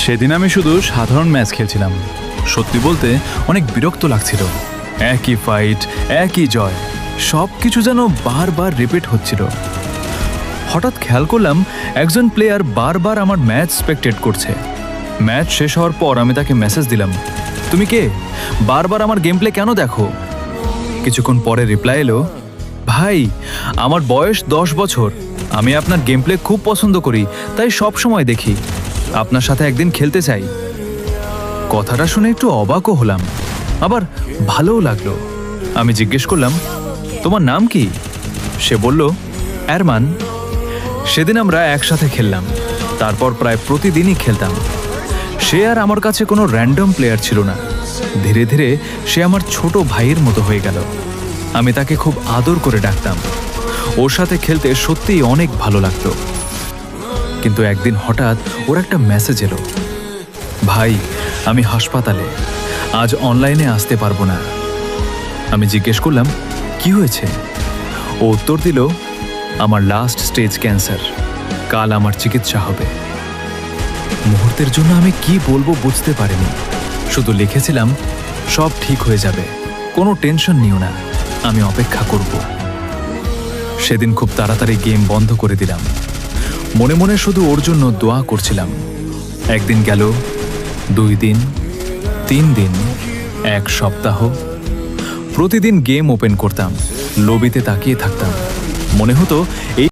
সেদিন আমি শুধু সাধারণ ম্যাচ খেলছিলাম। সত্যি বলতে অনেক বিরক্ত লাগছিল। একই ফাইট, একই জয়, সব কিছু যেন বারবার রিপিট হচ্ছিল। হঠাৎ খেয়াল করলাম একজন প্লেয়ার বারবার আমার ম্যাচ স্পেকটেট করছে। ম্যাচ শেষ হওয়ার পর আমি তাকে মেসেজ দিলাম, তুমি কে, বারবার আমার গেম প্লে কেন দেখো? কিছুক্ষণ পরে রিপ্লাই এলো, ভাই আমার বয়স 10 বছর, আমি আপনার গেম প্লে খুব পছন্দ করি, তাই সব সময় দেখি, আপনার সাথে একদিন খেলতে চাই। কথাটা শুনে একটু অবাকও হলাম, আবার ভালোও লাগলো। আমি জিজ্ঞেস করলাম, তোমার নাম কি? সে বলল, আরমান। সেদিন আমরা একসাথে খেললাম, তারপর প্রায় প্রতিদিনই খেলতাম। সে আর আমার কাছে কোনো র্যান্ডম প্লেয়ার ছিল না। ধীরে ধীরে সে আমার ছোট ভাইয়ের মতো হয়ে গেল। আমি তাকে খুব আদর করে ডাকতাম। ওর সাথে খেলতে সত্যিই অনেক ভালো লাগতো। কিন্তু একদিন হঠাৎ ওর একটা মেসেজ এলো, ভাই আমি হাসপাতালে, আজ অনলাইনে আসতে পারবো না। আমি জিজ্ঞেস করলাম, কি হয়েছে? ও উত্তর দিল, আমার লাস্ট স্টেজ ক্যান্সার, কাল আমার চিকিৎসা হবে। মুহূর্তের জন্য আমি কি বলবো বুঝতে পারিনি, শুধু লিখেছিলাম, সব ঠিক হয়ে যাবে, কোনো টেনশন নিও না, আমি অপেক্ষা করব। সেদিন খুব তাড়াতাড়ি গেম বন্ধ করে দিলাম। মনে মনে শুধু ওর জন্য দোয়া করছিলাম। একদিন গেল, 2 দিন, 3 দিন, 1 সপ্তাহ। প্রতিদিন গেম ওপেন করতাম, লবিতে তাকিয়ে থাকতাম। মনে হতো এই